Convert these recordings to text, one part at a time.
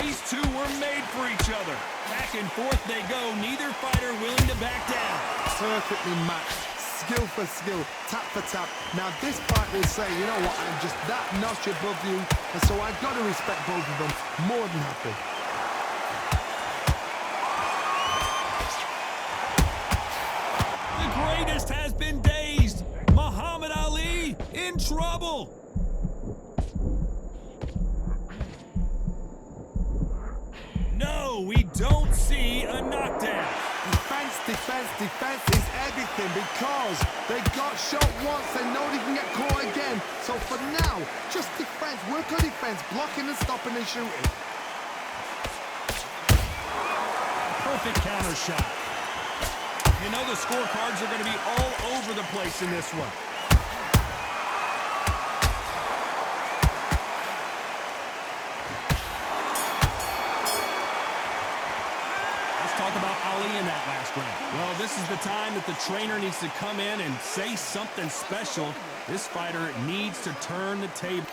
These two were made for each other. Back and forth they go, neither fighter willing to back down. Perfectly matched, skill for skill, tap for tap. Now this fight will say, you know what, I'm just that notch above you, and so I've got to respect both of them more than happy. The greatest has been dazed. Muhammad Ali in trouble. No, we don't see a knockdown. Defense, defense, defense is everything because they got shot once, they know they can get caught again. So for now, just defense, work on defense, blocking and stopping and shooting. Perfect counter shot. You know the scorecards are going to be all over the place in this one. Talk about Ali in that last round. Well, this is the time that the trainer needs to come in and say something special. This fighter needs to turn the table.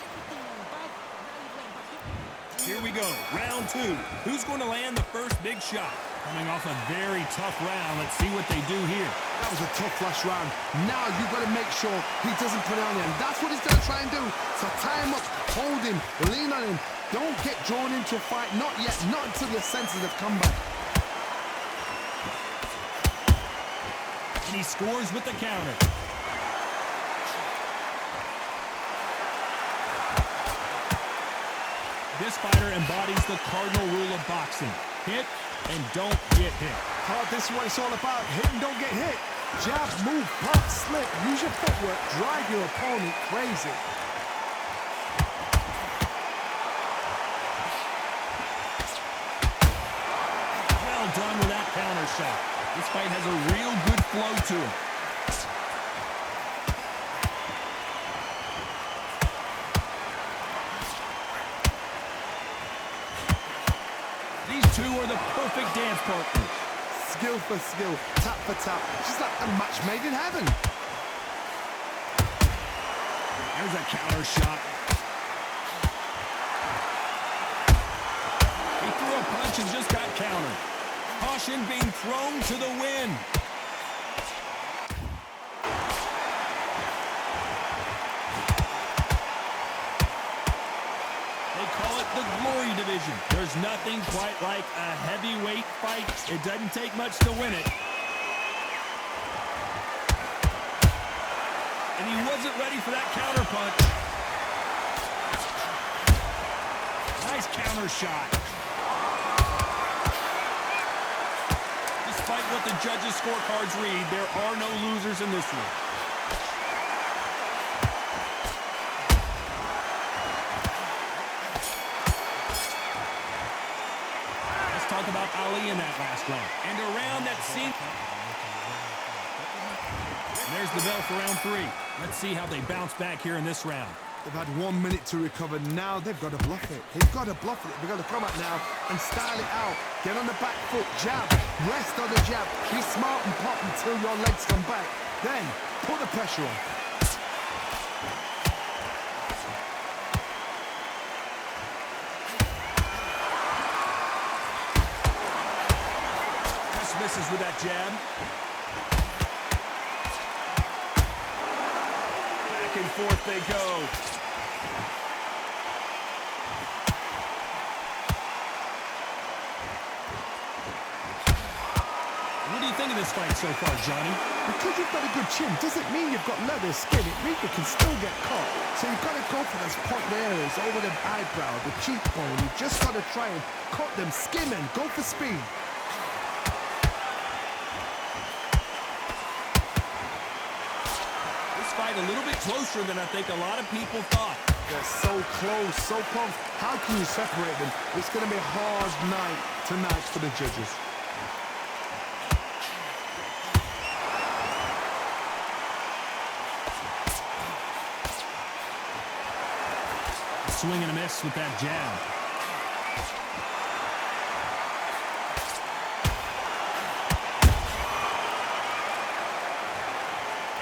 Here we go, round two. Who's going to land the first big shot? Coming off a very tough round. Let's see what they do here. That was a tough last round. Now you've got to make sure he doesn't put it on you. And that's what he's going to try and do. So tie him up, hold him, lean on him. Don't get drawn into a fight. Not yet, not until your senses have come back. And he scores with the counter. This fighter embodies the cardinal rule of boxing. Hit and don't get hit. Oh, this is what it's all about. Hit and don't get hit. Jab, move, pop, slip. Use your footwork. Drive your opponent crazy. Well done with that counter shot. This fight has a real good flow to it. These two are the perfect dance partners. Skill for skill, tap for tap. Just like a match made in heaven. There's a counter shot. He threw a punch and just got countered. Caution being thrown to the wind. They call it the Glory Division. There's nothing quite like a heavyweight fight. It doesn't take much to win it. And he wasn't ready for that counter punch. Nice counter shot. Despite what the judges' scorecards read, there are no losers in this one. Let's talk about Ali in that last round. And a round that seemed... And there's the bell for round three. Let's see how they bounce back here in this round. They've had 1 minute to recover. Now they've got to bluff it. They've got to bluff it. They've got to come out now and style it out. Get on the back foot, jab, rest on the jab. Be smart and pop until your legs come back. Then put the pressure on. Just misses with that jab. Back and forth they go. What do you think of this fight so far, Johnny? Because you've got a good chin doesn't mean you've got leather skin. It means you can still get caught. So you've got to go for those point areas over the eyebrow, the cheekbone. You've just got to try and cut them, skim them, go for speed. This fight a little bit closer than I think a lot of people thought. They're so close, so close. How can you separate them? It's going to be a hard night tonight for the judges. Swing and a miss with that jab.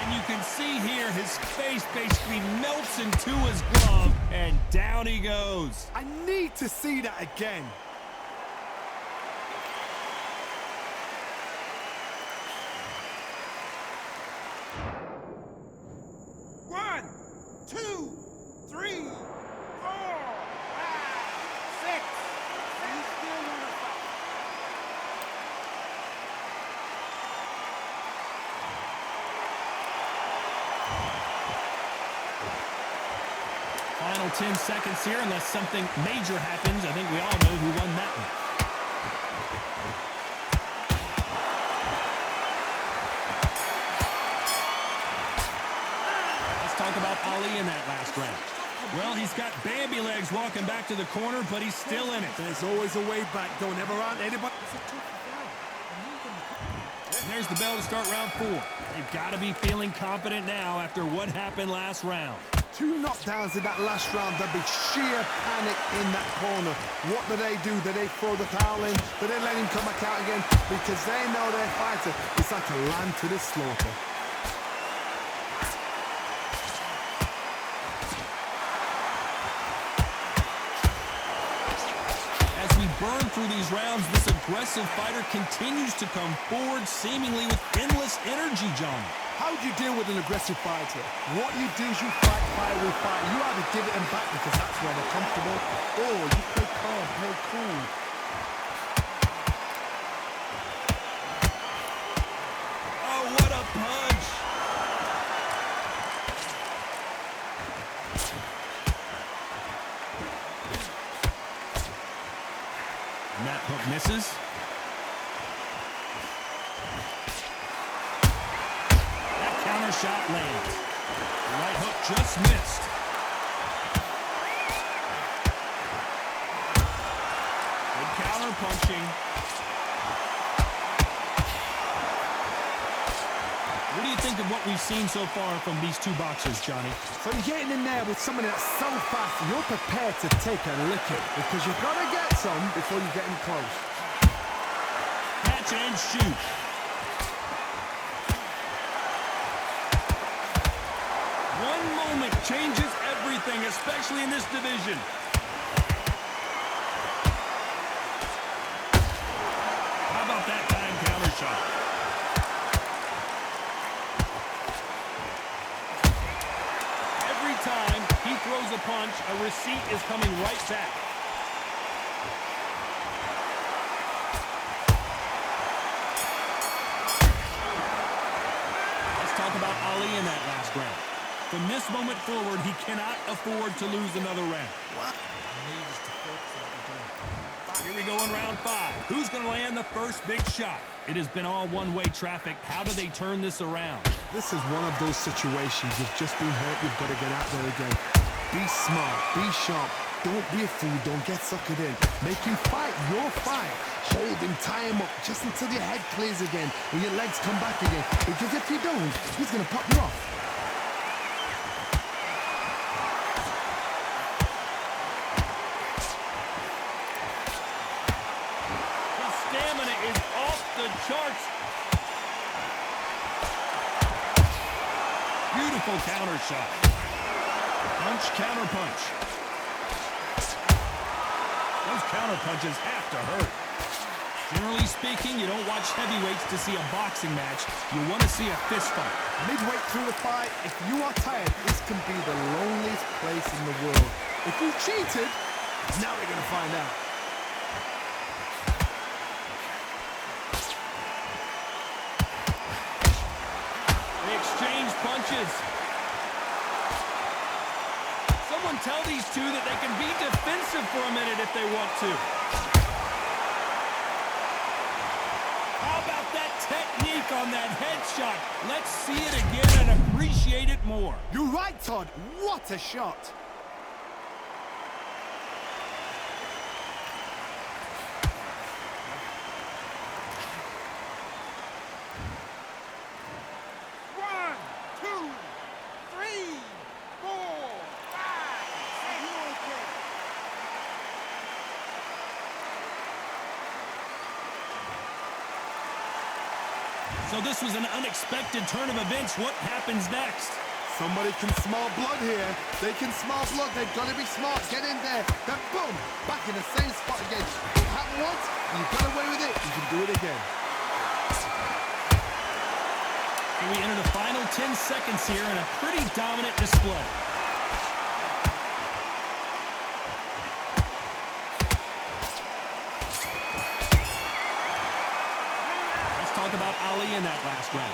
And you can see here his face basically melts into his glove, and down he goes. I need to see that again. Final 10 seconds here, unless something major happens. I think we all know who won that one. Let's talk about Ali in that last round. Well, he's got Bambi legs walking back to the corner, but he's still in it. There's always a way back. Don't ever run anybody. And there's the bell to start round 4. They've got to be feeling confident now after what happened last round. 2 knockdowns in that last round. There'll be sheer panic in that corner. What do? Do they throw the towel in? Do they let him come back out again? Because they know their fighter. It's like a lamb to the slaughter. Burn through these rounds, this aggressive fighter continues to come forward seemingly with endless energy, John. How do you deal with an aggressive fighter? What you do is you fight, fire with fight. You either give it them back because that's where they're comfortable, or you play calm, play cool. Oh, what a punch! And that hook misses. That counter shot lands. The right hook just missed. Good counter punching. What do you think of what we've seen so far from these two boxers, Johnny? So you're getting in there with someone that's so fast, you're prepared to take a licking because you've got to get some before you get in close. Catch and shoot. One moment changes everything, especially in this division. How about that time counter shot? Every time he throws a punch, a receipt is coming right back. Let's talk about Ali in that last round. From this moment forward, he cannot afford to lose another round. Here we go in round 5. Who's going to land the first big shot? It has been all one-way traffic. How do they turn this around? This is one of those situations. You've just been hurt. You've got to get out there again. Be smart. Be sharp. Don't be a fool. Don't get suckered in. Make him fight your fight. Hold him, tie him up just until your head clears again and your legs come back again. Because if you don't, he's going to pop you off. His stamina is off the charts. Beautiful counter shot. Punch, counter punch. Those counter punches have to hurt. Generally speaking, you don't watch heavyweights to see a boxing match. You want to see a fist fight. Midway through the fight, if you are tired, this can be the loneliest place in the world. If you cheated, now we're going to find out. They exchange punches. Someone tell these two that they can be defensive for a minute if they want to. How about that technique on that headshot? Let's see it again and appreciate it more. You're right, Todd. What a shot. So this was an unexpected turn of events. What happens next? Somebody can smell blood here. They can smell blood. They've got to be smart. Get in there. Then boom, back in the same spot again. It happened once. You got away with it. You can do it again. And we enter the final 10 seconds here in a pretty dominant display. Talk about Ali in that last round.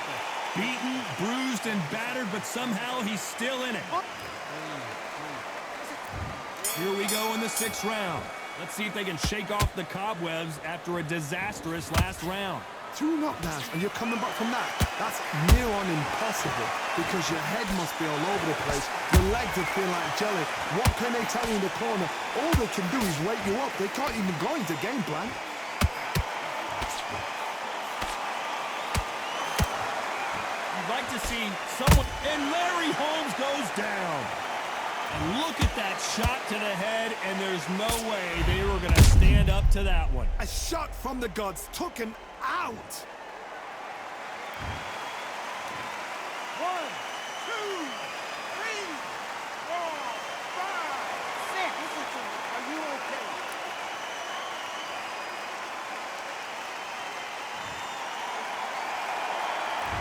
Beaten, bruised, and battered, but somehow he's still in it. Here we go in the 6th round. Let's see if they can shake off the cobwebs after a disastrous last round. 2 knockdowns and you're coming back from that. That's near on impossible because your head must be all over the place. Your legs would feel like jelly. What can they tell you in the corner? All they can do is wake you up. They can't even go into game plan. You'd like to see someone... And Larry Holmes goes down. And look at that shot to the head, and there's no way they were going to stand up to that one. A shot from the gods took him out. 1, 2, 3, 4, 5, 6. Listen to me. Are you okay?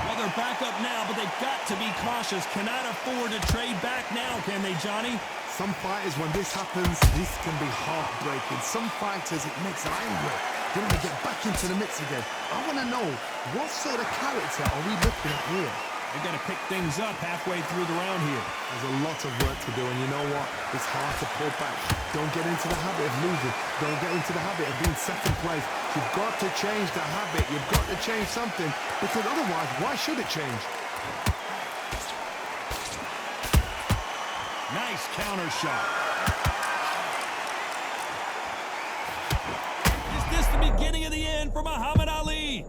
Well, they're back up now, but they've got to be cautious. Cannot afford to trade back now, can they, Johnny? Some fighters, when this happens, this can be heartbreaking. Some fighters, it makes them angry. They want to get back into the mix again. I want to know, what sort of character are we looking at here? They've got to pick things up halfway through the round here. There's a lot of work to do, and you know what? It's hard to pull back. Don't get into the habit of losing. Don't get into the habit of being second place. You've got to change the habit. You've got to change something, because otherwise, why should it change? Nice counter shot. Is this the beginning of the end for Muhammad Ali?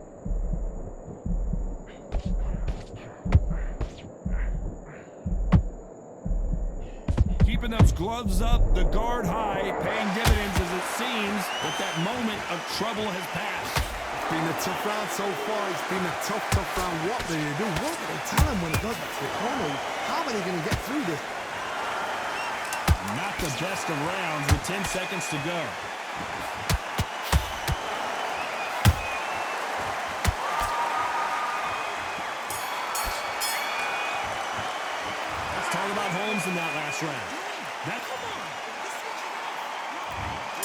Keeping those gloves up, the guard high, paying dividends as it seems that that moment of trouble has passed. It's been a tough round so far. It's been a tough round. What do they do? What do they tell him when it goes back to the corner? How are they going to get through this? Not the best of rounds with 10 seconds to go. Let's talk about Holmes in that last round.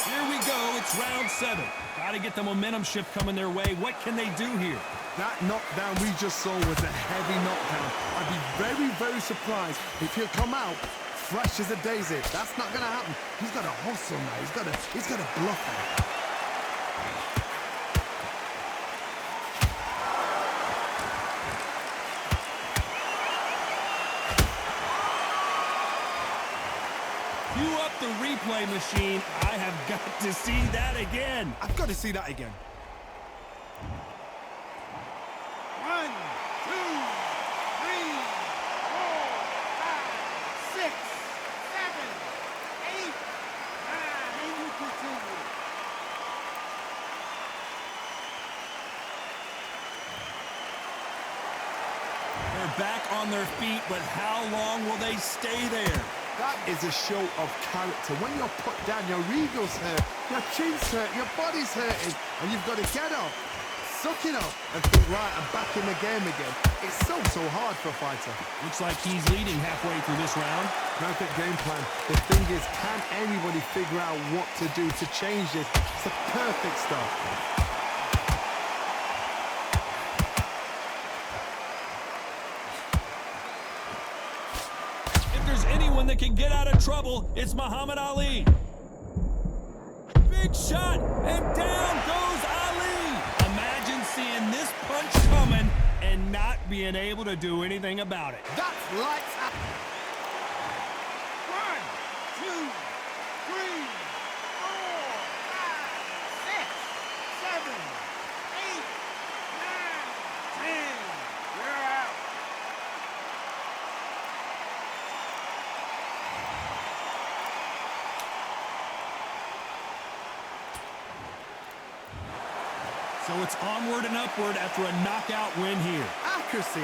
Here we go. It's round 7. Got to get the momentum shift coming their way. What can they do here? That knockdown we just saw was a heavy knockdown. I'd be very, very surprised if he'll come out fresh as a daisy. That's not going to happen. He's got to hustle now. He's got to bluff it. Cue up the replay machine. I have got to see that again. I've got to see that again. 1, 2, 3, 4, 5, 6, 7, 8, 9. And you continue. They're back on their feet, but how long will they stay there? That is a show of character. When you're put down, your ego's hurt, your chin's hurt, your body's hurting, and you've got to get up, suck it up, and think, right, I'm back in the game again. It's so hard for a fighter. Looks like he's leading halfway through this round. Perfect game plan. The thing is, can anybody figure out what to do to change this? It's the perfect start. Anyone that can get out of trouble, it's Muhammad Ali. Big shot, and down goes Ali. Imagine seeing this punch coming and not being able to do anything about it. That's lights out. 1, 2, 3, 4, 5, 6, 7, 8, 9, 10. You're out. So it's onward and upward after a knockout win here. Accuracy